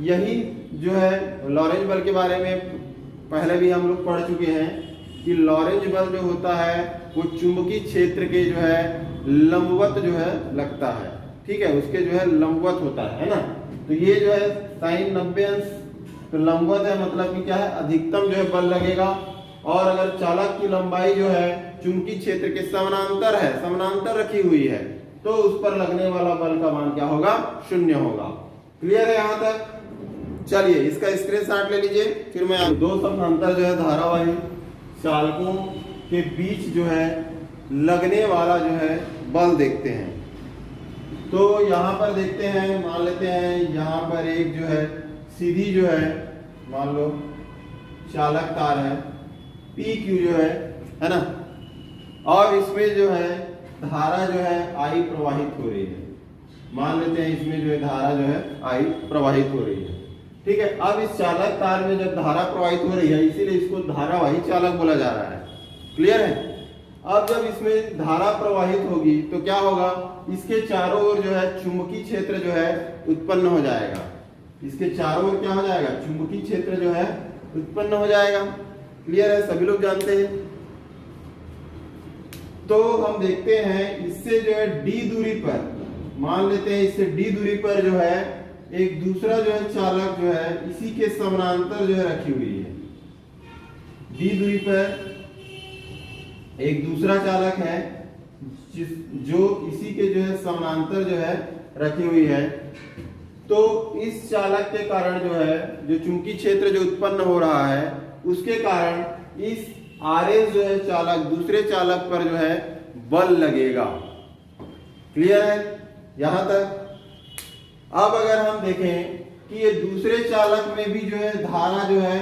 यही जो है लॉरेंज बल के बारे में पहले भी हम लोग पढ़ चुके हैं कि लॉरेंज बल जो होता है वो चुंबकीय क्षेत्र के जो है लंबवत जो है लगता है। ठीक है, उसके जो है लंबवत होता है ना। तो ये जो है साइन 90 अंश तो लंबवत है, मतलब कि क्या है, अधिकतम जो है बल लगेगा। और अगर चालक की लंबाई जो है चुंबकीय क्षेत्र के समानांतर है, समानांतर रखी हुई है, तो उस पर लगने वाला बल का मान क्या होगा, 0 होगा। क्लियर है यहाँ तक। चलिए इसका स्क्रीनशॉट ले लीजिए। फिर मैं दो समानांतर जो है धारावाही चालकों के बीच जो है लगने वाला जो है बल देखते हैं। तो यहाँ पर देखते हैं, मान लेते हैं यहाँ पर एक जो है सीधी जो है मान लो चालक तार है PQ जो है ना, और इसमें जो है धारा जो है I प्रवाहित हो रही है। मान लेते हैं इसमें जो है धारा जो है I प्रवाहित हो रही है। ठीक है, अब इस चालक तार में जब धारा प्रवाहित हो रही है इसीलिए इसको धारावाही चालक बोला जा रहा है। क्लियर है। अब जब इसमें धारा प्रवाहित होगी तो क्या होगा, इसके चारों ओर जो है चुंबकीय क्षेत्र जो है उत्पन्न हो जाएगा। इसके चारों ओर क्या हो जाएगा, चुंबकीय क्षेत्र जो है उत्पन्न हो जाएगा। क्लियर है, सभी लोग जानते हैं। तो हम देखते हैं इससे जो है D दूरी पर, मान लेते हैं इससे D दूरी पर जो है एक दूसरा जो है चालक जो है इसी के समानांतर जो है रखी हुई है। D दूरी पर एक दूसरा चालक है जो इसी के जो है समानांतर जो है रखी हुई है। तो इस चालक के कारण जो है जो चुंबकीय क्षेत्र जो उत्पन्न हो रहा है उसके कारण इस RS जो है चालक दूसरे चालक पर जो है बल लगेगा। क्लियर है यहां तक। अब अगर हम देखें कि ये दूसरे चालक में भी जो है धारा जो है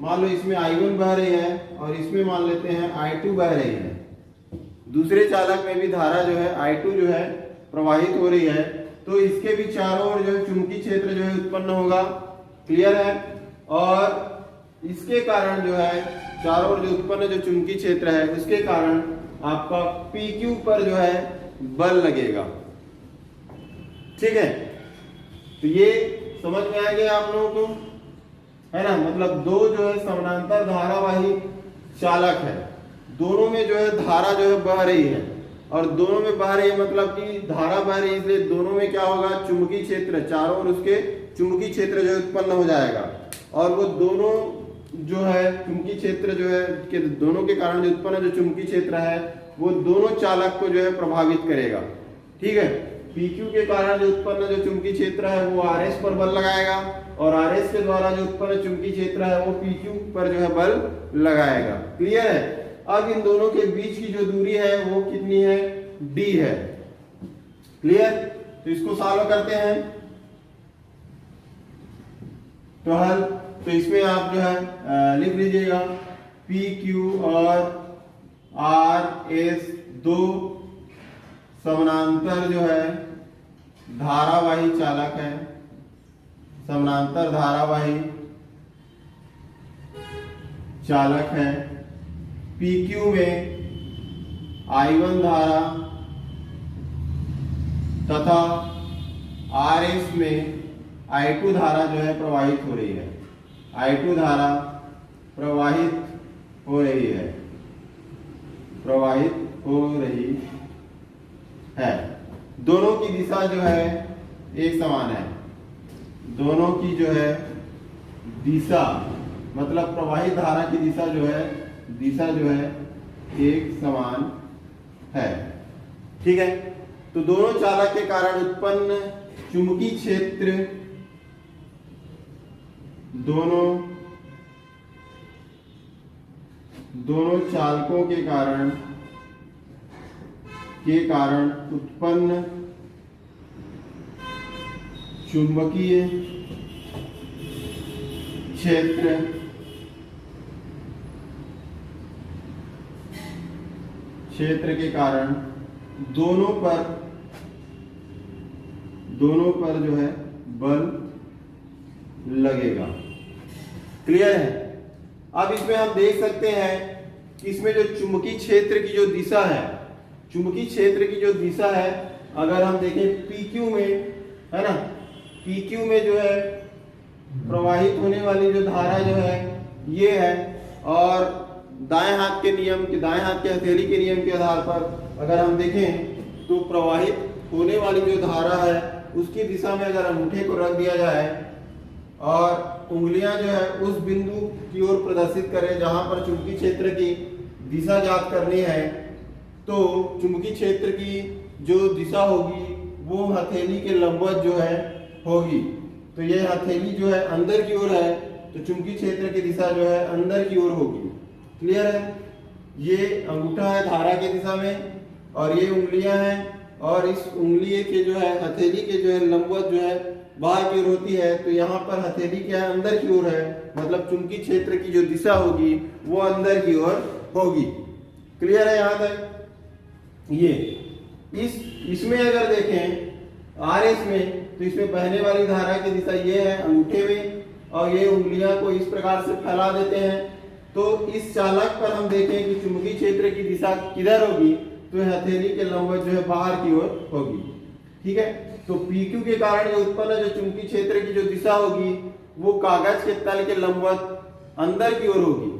मान लो इसमें I1 बह रही है और इसमें मान लेते हैं I2 बह रही है। दूसरे चालक में भी धारा जो है I2 जो है प्रवाहित हो रही है, तो इसके भी चारों ओर जो है चुंबकीय क्षेत्र जो है उत्पन्न होगा। क्लियर है। और इसके कारण जो है चारों ओर जो उत्पन्न जो चुंबकीय क्षेत्र है उसके कारण आपका PQ पर जो है बल लगेगा। ठीक है, तो ये समझ में आ गया आप लोगों को, है ना। मतलब दो जो है समानांतर धारावाही चालक है, दोनों में जो है धारा जो है बह रही है, और दोनों में बह रही है मतलब कि धारा बह रही है, इसलिए दोनों में क्या होगा, चुंबकीय क्षेत्र चारों ओर उसके चुंबकीय क्षेत्र जो उत्पन्न हो जाएगा। और वो दोनों जो है चुंबकीय क्षेत्र जो है के दोनों के कारण जो उत्पन्न जो चुंबकीय क्षेत्र है वो दोनों चालक को जो है प्रभावित करेगा। ठीक है, PQ के कारण जो उत्पन्न जो चुंबकीय क्षेत्र है वो RS पर बल लगाएगा, और RS के द्वारा जो उत्पन्न चुंबकीय क्षेत्र है वो PQ पर जो है बल लगाएगा। क्लियर है। अब इन दोनों के बीच की जो दूरी है वो कितनी है, D है। क्लियर। तो इसको सॉल्व करते हैं तो हल, तो इसमें आप जो है लिख लीजिएगा PQ और RS दो समानांतर जो है धारावाही चालक है, समानांतर धारावाही चालक है। PQ में I1 धारा तथा RS में I2 धारा जो है प्रवाहित हो रही है, I2 धारा प्रवाहित हो रही है, प्रवाहित हो रही है। दोनों की दिशा जो है एक समान है, दोनों की जो है दिशा मतलब प्रवाहित धारा की दिशा जो है एक समान है। ठीक है, तो दोनों चालक के कारण उत्पन्न चुंबकीय क्षेत्र दोनों चालकों के कारण उत्पन्न चुंबकीय क्षेत्र के कारण दोनों पर जो है बल लगेगा। क्लियर है? अब इसमें हम देख सकते हैं कि इसमें जो चुंबकीय क्षेत्र की जो दिशा है, चुंबकीय क्षेत्र की जो दिशा है, अगर हम देखें PQ में, है ना, PQ में जो है प्रवाहित होने वाली जो धारा जो है ये है, और दाएं हाथ के हथेली के नियम के आधार पर अगर हम देखें तो प्रवाहित होने वाली जो धारा है उसकी दिशा में अगर अंगूठे को रख दिया जाए और उंगलियां जो है उस बिंदु की ओर प्रदर्शित करें जहां पर चुंबकीय क्षेत्र की दिशा ज्ञात करनी है, तो चुंबकीय क्षेत्र की जो दिशा होगी वो हथेली के लंबवत जो है होगी। तो ये हथेली जो है अंदर की ओर है, तो चुंबकीय क्षेत्र की दिशा जो है अंदर की ओर होगी। क्लियर है? ये अंगूठा है धारा की दिशा में और ये उंगलियां हैं, और इस उंगली के जो है हथेली के जो है लंबवत जो है बाहर की ओर होती है। तो यहाँ पर हथेली क्या है, अंदर की ओर है, मतलब चुंबकीय क्षेत्र की जो दिशा होगी वो अंदर की ओर होगी। क्लियर है यहाँ तक? ये इसमें अगर देखें RS में, तो इसमें बहने वाली धारा की दिशा ये है अंगूठे में, और ये उंगलियां को इस प्रकार से फैला देते हैं। तो इस चालक पर हम देखें कि चुंबकीय क्षेत्र की दिशा किधर होगी, तो हथेली के लंबवत जो है बाहर की ओर होगी। ठीक है, तो PQ के कारण जो उत्पन्न जो चुंबकीय क्षेत्र की जो दिशा होगी वो कागज के तल के लंबवत अंदर की ओर होगी,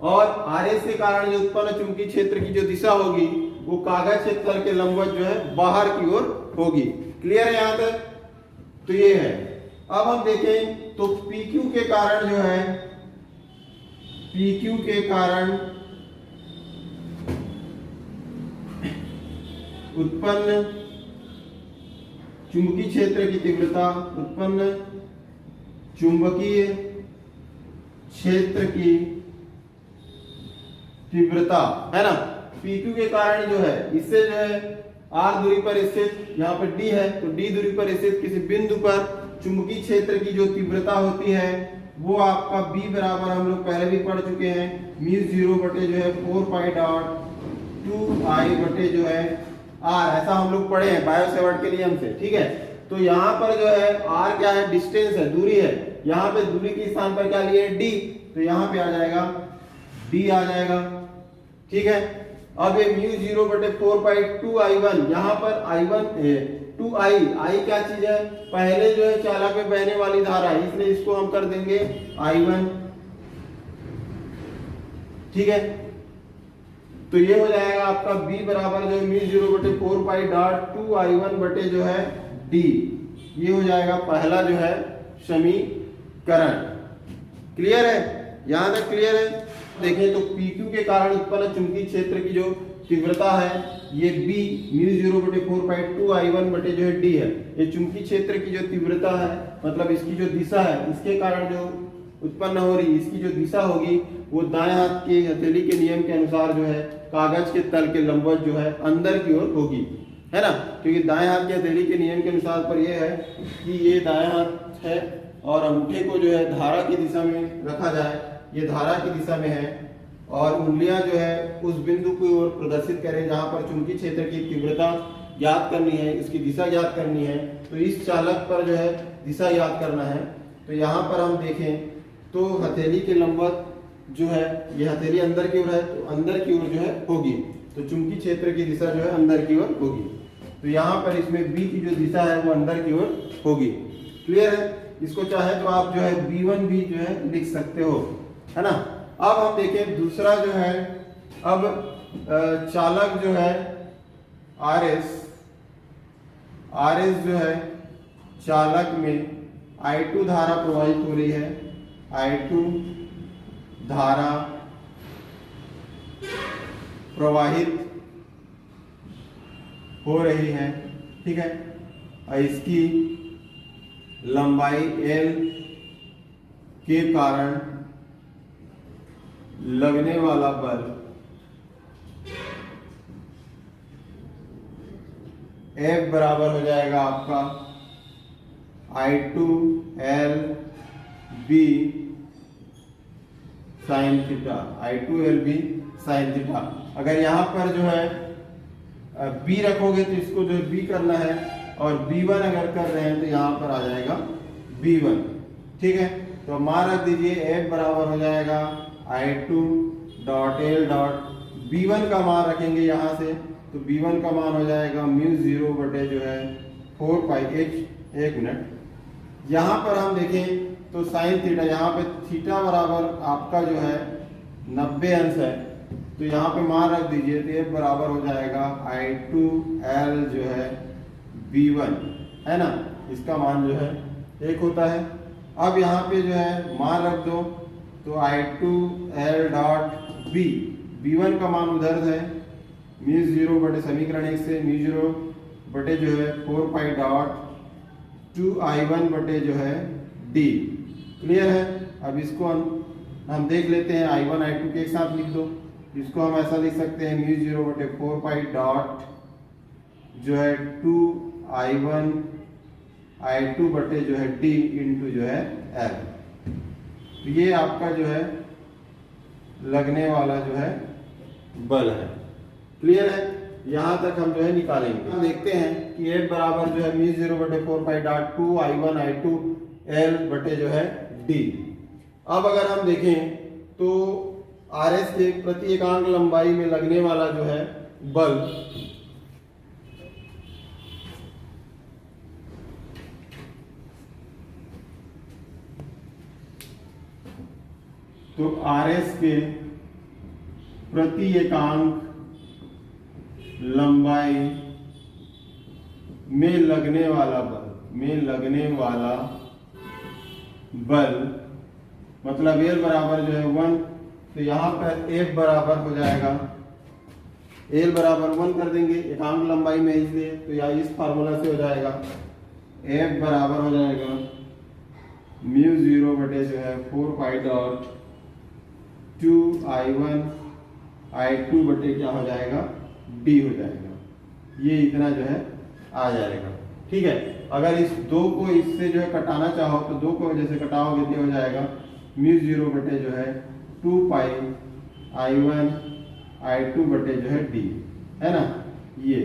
और RS के कारण जो उत्पन्न चुंबकीय क्षेत्र की जो दिशा होगी वो कागज के तल के लंबवत जो है बाहर की ओर होगी। क्लियर है यहाँ तक? तो ये है। अब हम देखें तो PQ के कारण जो है, PQ के कारण उत्पन्न चुंबकीय क्षेत्र की तीव्रता, उत्पन्न चुंबकीय क्षेत्र की तीव्रता, है ना, PQ के कारण जो है इससे जो है R दूरी पर स्थित, यहाँ पर D है, तो D दूरी पर स्थित किसी बिंदु पर चुंबकीय क्षेत्र की जो तीव्रता होती है वो आपका B बराबर हम लोग पहले भी पढ़ चुके हैं, μ0 बटे जो है 4 पाई डॉट 2I बटे जो है R, ऐसा हम लोग पढ़े हैं बायो सेवर्ट के नियम से। ठीक है, तो यहाँ पर जो है R क्या है, डिस्टेंस है, दूरी है। यहाँ पे दूरी के स्थान पर क्या लिए D, तो यहाँ पे आ जाएगा D आ जाएगा। ठीक है, अब ये μ0 बटे 4 पाई 2I1, यहाँ पर I1 2I क्या चीज है, पहले जो है चालक में बहने वाली धारा है, इसलिए इसको हम कर देंगे I1। ठीक है, तो ये हो जाएगा आपका B बराबर जो है μ0 बटे 4 पाई डॉट 2I1 बटे जो है D। ये हो जाएगा पहला जो है समीकरण। क्लियर है? यहां तक क्लियर है? देखें तो PQ के कारण उत्पन्न चुंबकीय क्षेत्र की जो तीव्रता है ये B μ0 बटे 4 पाई 2I1 बटे जो है D है। ये चुंबकीय क्षेत्र की जो तीव्रता है, मतलब इसकी जो दिशा है, इसके कारण जो उत्पन्न हो रही, इसकी जो दिशा होगी वो दाएं हाथ के हथेली के नियम के अनुसार जो है कागज के तल के लंबवत जो है अंदर की ओर होगी, है ना, क्योंकि दाएं हाथ के हथेली के नियम के अनुसार पर यह है कि ये दाएं हाथ है और अंगूठे को जो है धारा की दिशा में रखा जाए, ये धारा की दिशा में है, और उंगलियां जो है उस बिंदु की ओर प्रदर्शित करें जहां पर चुंबकीय क्षेत्र की तीव्रता ज्ञात करनी है, इसकी दिशा ज्ञात करनी है। तो इस चालक पर जो है दिशा याद करना है। तो यहाँ पर हम देखें तो हथेली के लंबवत जो है, ये हथेली अंदर की ओर है, तो अंदर की ओर जो है होगी, तो चुंबकीय क्षेत्र की दिशा जो है अंदर की ओर होगी। तो यहाँ पर इसमें b की जो दिशा है वो अंदर की ओर होगी। क्लियर है? इसको चाहे तो आप जो है b1 भी जो है लिख सकते हो, है ना। अब हम देखें दूसरा जो है, अब चालक जो है RS जो है चालक में I2 धारा प्रवाहित हो रही है, I2 धारा प्रवाहित हो रही है, ठीक है। और इसकी लंबाई L के कारण लगने वाला बल F बराबर हो जाएगा आपका I2 L B sine theta, I2 L B sine theta. अगर यहाँ पर जो है B रखोगे तो इसको जो है B करना है, और B1 अगर कर रहे हैं तो यहाँ पर आ जाएगा B1, ठीक है। तो मान रख दीजिए F बराबर हो जाएगा I2 dot L dot B1 का मान रखेंगे यहाँ से, तो B1 का मान हो जाएगा μ0 बटे जो है 4 पाई h। एक मिनट, यहाँ पर हम देखें तो साइन थीटा, यहाँ पे थीटा बराबर आपका जो है 90 अंश है, तो यहाँ पे मान रख दीजिए तो F बराबर हो जाएगा I2 L जो है B1, है ना। इसका मान जो है 1 होता है। अब यहाँ पे जो है मान रख दो, तो I2 L dot B, B1 का मान उधर है μ0 बटे समीकरण 1 से μ0 बटे जो है 4 पाई डॉट 2I1 बटे जो है D। क्लियर है? अब इसको हम देख लेते हैं, I1 I2 के एक साथ लिख दो। इसको हम ऐसा लिख सकते हैं μ0 बटे 4 पाई डॉट जो है 2I1 I2 बटे जो है D इंटू जो है L। तो ये आपका जो है लगने वाला जो है बल है। क्लियर है? यहाँ तक हम जो है निकालेंगे। हम देखते हैं कि F बराबर जो है μ0 बटे 4 Pie dot 2I1 I2 L बटे जो है D। अब अगर हम देखें तो RS के प्रति एकांक लंबाई में लगने वाला जो है बल तो RS के प्रति एकांक लंबाई में लगने वाला बल मतलब L बराबर जो है 1, तो यहाँ पर F बराबर हो जाएगा, L बराबर 1 कर देंगे, एकांक लंबाई में इसलिए, तो या इस फार्मूला से हो जाएगा F बराबर हो जाएगा μ0 बटे जो है 4 पाई डॉट 2I1 I2 बटे क्या हो जाएगा D हो जाएगा। ये इतना जो है आ जाएगा, ठीक है। अगर इस 2 को इससे जो है कटाना चाहो तो 2 को जैसे कटाओगे तो हो जाएगा μ0 बटे जो है 2 पाई I1 I2 बटे जो है D, है ना। ये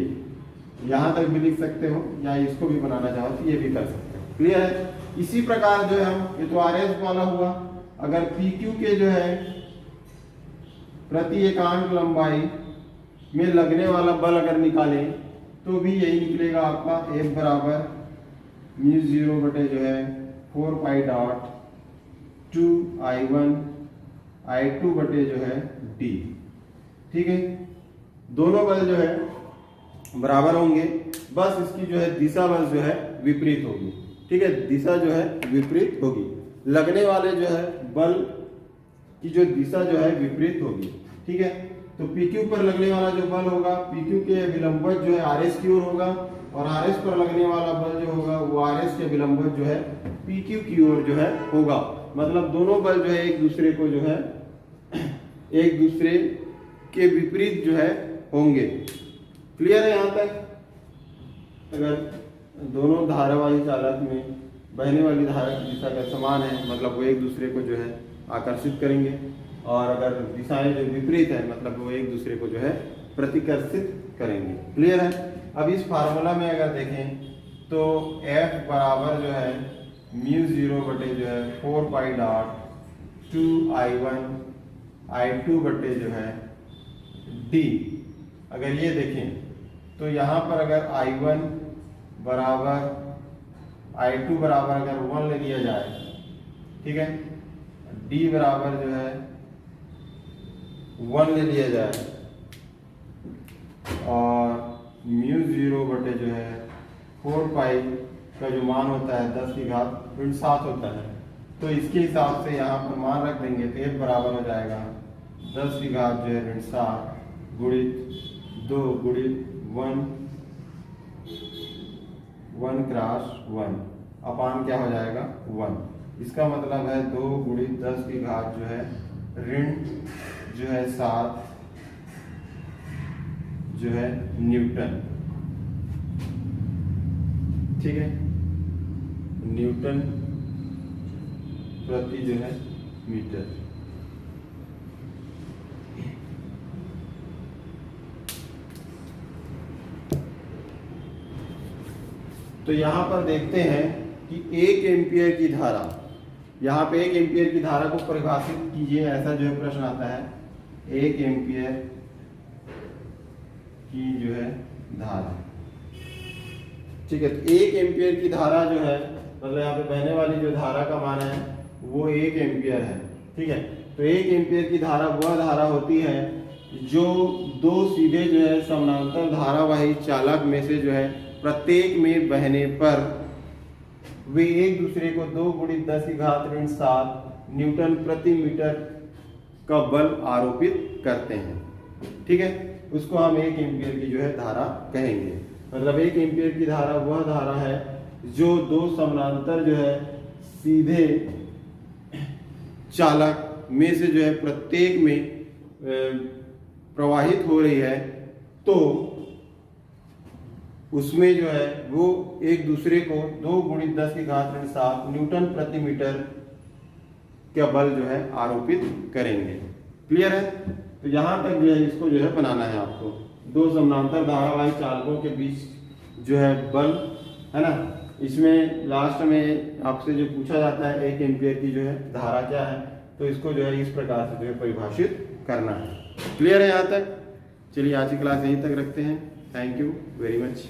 यहाँ तक भी लिख सकते हो, या इसको भी बनाना चाहो तो ये भी कर सकते हो। क्लियर है? इसी प्रकार जो है हम, ये तो RS वाला हुआ, अगर PQ के जो है प्रति एकांक लंबाई में लगने वाला बल अगर निकालें तो भी यही निकलेगा आपका F बराबर μ0 बटे जो है 4 पाई डॉट 2I1 I2 बटे जो है D, ठीक है। दोनों बल जो है बराबर होंगे, बस इसकी जो है दिशा बस जो है विपरीत होगी, ठीक है। दिशा जो है विपरीत होगी, लगने वाले जो है बल की जो दिशा जो है विपरीत होगी, ठीक है। तो PQ पर लगने वाला जो बल होगा, PQ के विलंबवत जो है RS की ओर होगा, और RS पर लगने वाला बल जो होगा वो RS के विलंबवत जो है PQ की ओर जो है होगा। मतलब दोनों बल जो है एक दूसरे को जो है एक दूसरे के विपरीत जो है होंगे। क्लियर है यहाँ तक? अगर दोनों धारावाही चालक में बहने वाली धारा की दिशा का समान है, मतलब वो एक दूसरे को जो है आकर्षित करेंगे, और अगर दिशाएं जो विपरीत है मतलब वो एक दूसरे को जो है प्रतिकर्षित करेंगे। क्लियर है? अब इस फार्मूला में अगर देखें तो F बराबर जो है μ0 बटे जो है 4 पाई डॉट 2I1 I2 बटे जो है D। अगर ये देखें तो यहाँ पर अगर I1 बराबर I2 बराबर अगर 1 ले लिया जाए, ठीक है, D बराबर जो है 1 ले लिया जाए और म्यू 0 बटे जो है 4 पाई का जो मान होता है 10 की घात ऋण 7 होता है, तो इसके हिसाब से यहाँ पर मान रख देंगे तो F बराबर हो जाएगा 10 की घात जो है ऋण 7 गुणित 2 गुणित 1 क्रॉस 1 अपान क्या हो जाएगा 1। इसका मतलब है 2 गुणित 10 की घात जो है ऋण जो है 7 जो है न्यूटन, ठीक है, न्यूटन प्रति जो है मीटर। तो यहां पर देखते हैं कि 1 एम्पियर की धारा, यहाँ पे 1 एम्पियर की धारा को परिभाषित कीजिए, ऐसा जो है प्रश्न आता है। 1 एम्पियर की जो है धारा, ठीक है, तो 1 एम्पियर की धारा जो है मतलब यहाँ पे बहने वाली जो धारा का मान है वो 1 एम्पियर है, ठीक है। तो 1 एम्पियर की धारा वह धारा होती है जो दो सीधे जो है समानांतर धारावाही चालक में से जो है प्रत्येक में बहने पर वे एक दूसरे को 2 गुणित 10 की घात ऋण 7 न्यूटन प्रति मीटर का बल आरोपित करते हैं, ठीक है। उसको हम 1 एम्पियर की जो है धारा कहेंगे। मतलब 1 एम्पियर की धारा वह धारा है जो दो समानांतर जो है सीधे चालक में से जो है प्रत्येक में प्रवाहित हो रही है, तो उसमें जो है वो एक दूसरे को 2 गुणित 10 की घात ऋण 7 न्यूटन प्रति मीटर का बल जो है आरोपित करेंगे। क्लियर है? तो यहाँ तक जो है इसको जो है बनाना है आपको। दो समानांतर धारावाही चालकों के बीच जो है बल है ना, इसमें लास्ट में आपसे जो पूछा जाता है 1 एम्पियर की जो है धारा क्या है, तो इसको जो है इस प्रकार से जो है परिभाषित करना है। क्लियर है यहाँ तक? चलिए आज की क्लास यहीं तक रखते हैं। Thank you very much.